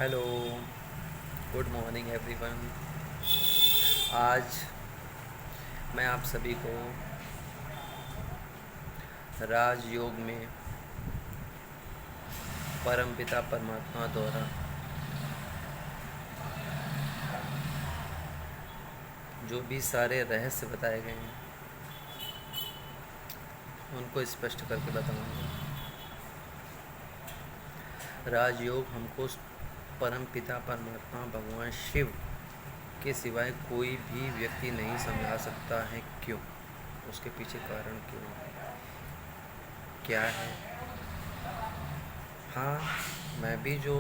Hello, good morning everyone. आज मैं आप सभी को राजयोग में परमपिता परमात्मा द्वारा जो भी सारे रहस्य बताए गए हैं उनको स्पष्ट करके बताऊंगा। राजयोग हमको परमपिता परमात्मा भगवान शिव के सिवाय कोई भी व्यक्ति नहीं समझा सकता है। क्यों? उसके पीछे कारण क्यों है, क्या है। हाँ, मैं भी जो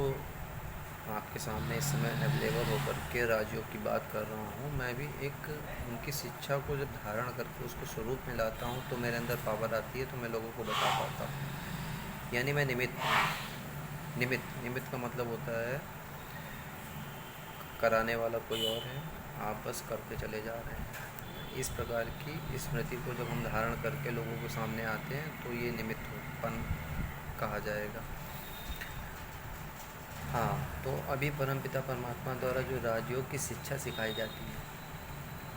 आपके सामने इस समय अवेलेबल होकर के राजयोग की बात कर रहा हूँ, मैं भी एक उनकी शिक्षा को जब धारण करके उसको स्वरूप में लाता हूँ तो मेरे अंदर पावर आती है, तो मैं लोगों को बता पाता हूँ। यानी मैं निमित्त निमित्त का मतलब होता है कराने वाला कोई और है, आप बस करके चले जा रहे हैं। इस प्रकार की स्मृति को जब हम धारण करके लोगों के सामने आते हैं तो ये निमित्तपन कहा जाएगा। हाँ, तो अभी परमपिता परमात्मा द्वारा जो राजयोग की शिक्षा सिखाई जाती है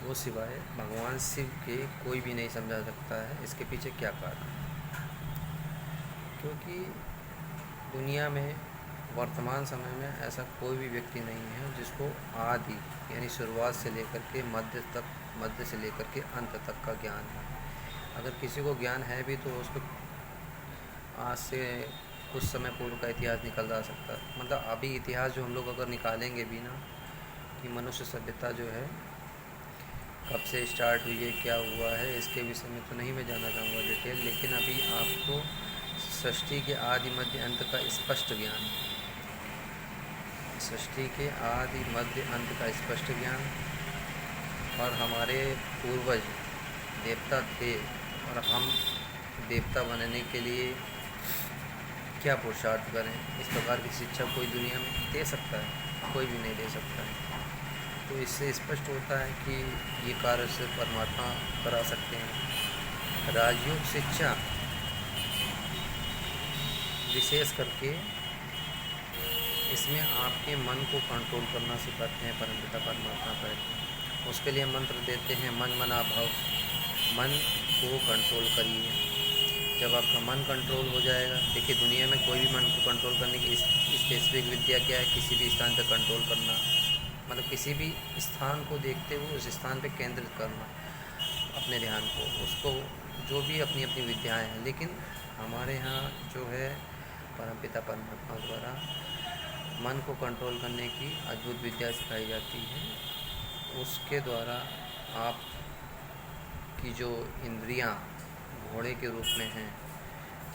वो सिवाय भगवान शिव के कोई भी नहीं समझा सकता है। इसके पीछे क्या कारण है? क्योंकि दुनिया में वर्तमान समय में ऐसा कोई भी व्यक्ति नहीं है जिसको आदि यानी शुरुआत से लेकर के मध्य से लेकर के अंत तक का ज्ञान है। अगर किसी को ज्ञान है भी तो उसको आज से कुछ समय पूर्व का इतिहास निकल जा सकता है। मतलब अभी इतिहास जो हम लोग अगर निकालेंगे भी ना, कि मनुष्य सभ्यता जो है कब से स्टार्ट हुई है, क्या हुआ है, इसके विषय में तो नहीं मैं जानना चाहूँगा डिटेल। लेकिन अभी आपको सृष्टि के आदि मध्य अंत का स्पष्ट ज्ञान, सृष्टि के आदि मध्य अंत का स्पष्ट ज्ञान, और हमारे पूर्वज देवता थे और हम देवता बनने के लिए क्या पुरुषार्थ करें, इस प्रकार की शिक्षा कोई दुनिया में दे सकता है? कोई भी नहीं दे सकता है। तो इससे स्पष्ट होता है कि ये कार्य सिर्फ परमात्मा करा सकते हैं। राजयोग शिक्षा विशेष करके इसमें आपके मन को कंट्रोल करना सिखाते हैं परमपिता परमात्मा पहले। उसके लिए मंत्र देते हैं, मन मना भव, मन को कंट्रोल करिए। जब आपका मन कंट्रोल हो जाएगा, देखिए दुनिया में कोई भी मन को कंट्रोल करने की स्पेसिफिक विद्या क्या है? किसी भी स्थान पर कंट्रोल करना, मतलब किसी भी स्थान को देखते हुए उस स्थान पे केंद्रित करना अपने ध्यान को, उसको जो भी अपनी अपनी विद्याएं हैं। लेकिन हमारे यहाँ जो है परमपिता परमात्मा द्वारा मन को कंट्रोल करने की अद्भुत विद्या सिखाई जाती है। उसके द्वारा आप की जो इंद्रियां घोड़े के रूप में हैं,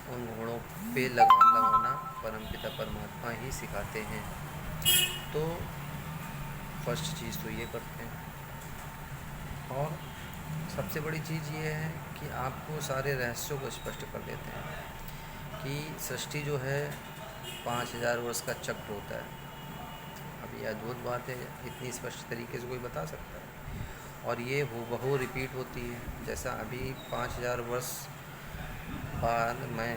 उन घोड़ों पे लगाम लगाना परमपिता परमात्मा ही सिखाते हैं। तो फर्स्ट चीज़ तो ये करते हैं। और सबसे बड़ी चीज़ ये है कि आपको सारे रहस्यों को स्पष्ट कर देते हैं कि सृष्टि जो है 5000 वर्ष का चक्र होता है। अब ये अद्भुत बात है, इतनी स्पष्ट तरीके से कोई बता सकता है? और ये हूबहू रिपीट होती है। जैसा अभी 5000 वर्ष बाद मैं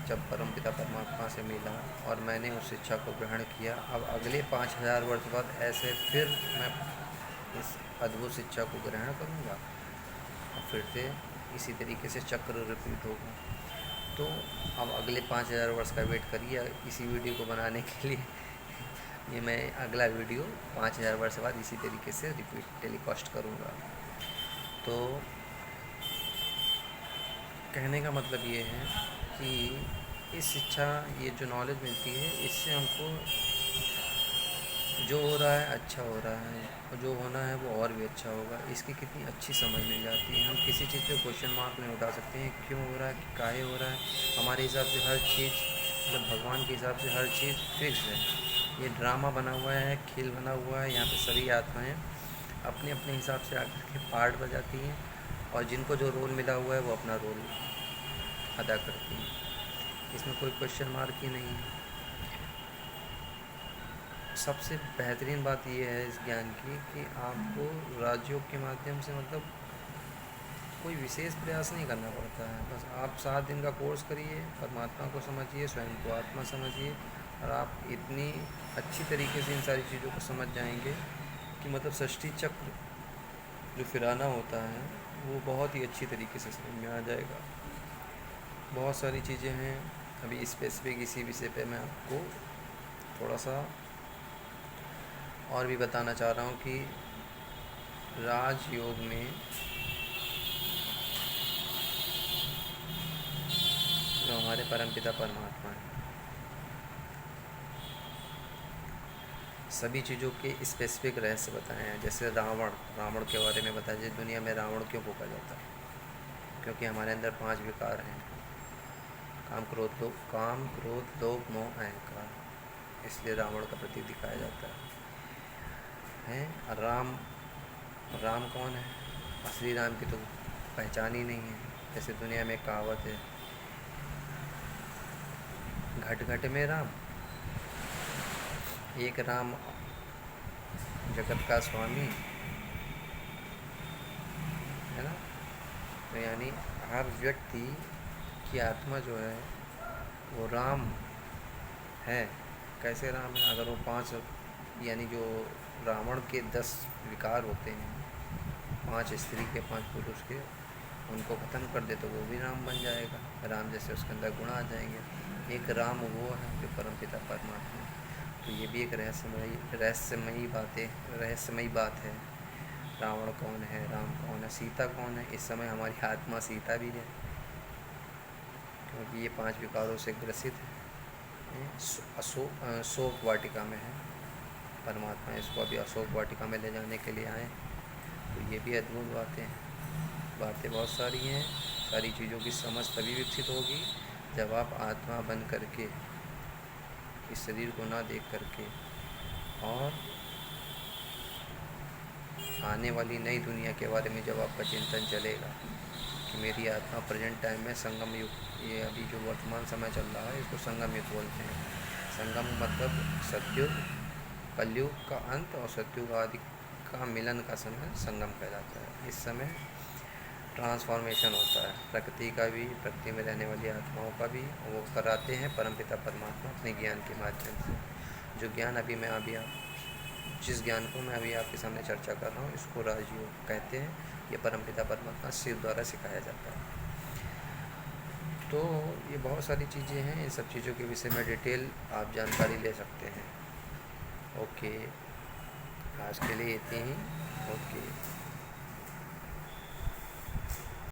जब परमपिता परमात्मा से मिला और मैंने उस शिक्षा को ग्रहण किया, अब अगले 5000 वर्ष बाद ऐसे फिर मैं इस अद्भुत शिक्षा को ग्रहण करूँगा और फिर से इसी तरीके से चक्र रिपीट होगा। तो अब अगले 5000 वर्ष का वेट करिए इसी वीडियो को बनाने के लिए। ये मैं अगला वीडियो 5000 वर्ष बाद इसी तरीके से रिपीट टेलीकास्ट करूँगा। तो कहने का मतलब ये है कि इस शिक्षा, ये जो नॉलेज मिलती है, इससे हमको जो हो रहा है अच्छा हो रहा है और जो होना है वो और भी अच्छा होगा, इसकी कितनी अच्छी समझ मिल जाती है। हम किसी चीज़ पे क्वेश्चन मार्क नहीं उठा सकते हैं, क्यों हो रहा है, कि काहे हो रहा है। हमारे हिसाब से हर चीज़, मतलब भगवान के हिसाब से हर चीज़ फिक्स है। ये ड्रामा बना हुआ है, खेल बना हुआ है। यहाँ पे सभी आत्माएँ अपने अपने हिसाब से आकर के पार्ट बजाती हैं और जिनको जो रोल मिला हुआ है वो अपना रोल अदा करती हैं। इसमें कोई क्वेश्चन मार्क ही नहीं है। सबसे बेहतरीन बात यह है इस ज्ञान की कि आपको राजयोग के माध्यम से, मतलब कोई विशेष प्रयास नहीं करना पड़ता है। बस आप 7 दिन का कोर्स करिए, परमात्मा को समझिए, स्वयं को आत्मा समझिए और आप इतनी अच्छी तरीके से इन सारी चीज़ों को समझ जाएंगे कि मतलब सृष्टि चक्र जो फिराना होता है वो बहुत ही अच्छी तरीके से समझ में आ जाएगा। बहुत सारी चीज़ें हैं, अभी स्पेसिफिक इसी विषय पे मैं आपको थोड़ा सा और भी बताना चाह रहा हूँ कि राजयोग में जो हमारे परमपिता परमात्मा हैं, सभी चीज़ों के स्पेसिफिक रहस्य बताए हैं। जैसे रावण के बारे में बताया जाए, दुनिया में रावण क्यों फूका जाता है? क्योंकि हमारे अंदर 5 विकार हैं, काम क्रोध लोभ मोह अहंकार, इसलिए रावण का प्रतीक दिखाया जाता है। राम कौन है? असली राम की तो पहचान ही नहीं है। जैसे दुनिया में कहावत है, घट घट में राम, एक राम जगत का स्वामी, है ना। तो यानी हर व्यक्ति की आत्मा जो है वो राम है। कैसे राम है? अगर वो 5 यानी जो रावण के 10 विकार होते हैं, 5 स्त्री के 5 पुरुष के, उनको ख़त्म कर दे तो वो भी राम बन जाएगा। राम जैसे उसके अंदर गुण आ जाएंगे। एक राम वो है जो परमपिता परमात्मा। तो ये भी एक रहस्यमयी बात है। रावण कौन है, राम कौन है, सीता कौन है? इस समय हमारी आत्मा सीता भी है, क्योंकि ये 5 विकारों से ग्रसित है। अशोक वाटिका में है परमात्मा, इसको अभी अशोक वाटिका में ले जाने के लिए आए। तो ये भी अद्भुत बातें बहुत सारी हैं। सारी चीज़ों की समझ तभी विकसित होगी जब आप आत्मा बन करके, इस शरीर को ना देख करके, और आने वाली नई दुनिया के बारे में जब आपका चिंतन चलेगा कि मेरी आत्मा प्रेजेंट टाइम में संगम युग, ये अभी जो वर्तमान समय चल रहा है इसको संगम युग बोलते हैं। संगम मतलब सतयुग, कलयुग का अंत और सतयुग आदि का मिलन का समय संगम कहलाता है। इस समय ट्रांसफॉर्मेशन होता है प्रकृति का भी, प्रकृति में रहने वाली आत्माओं का भी। वो कराते हैं परमपिता परमात्मा अपने ज्ञान के माध्यम से। जो ज्ञान जिस ज्ञान को मैं अभी आपके सामने चर्चा कर रहा हूँ, इसको राजयोग कहते हैं। ये परमपिता परमात्मा शिव द्वारा सिखाया जाता है। तो ये बहुत सारी चीज़ें हैं, इन सब चीज़ों के विषय में डिटेल आप जानकारी ले सकते हैं। ओके, आज के लिए इतनी ही। ओके।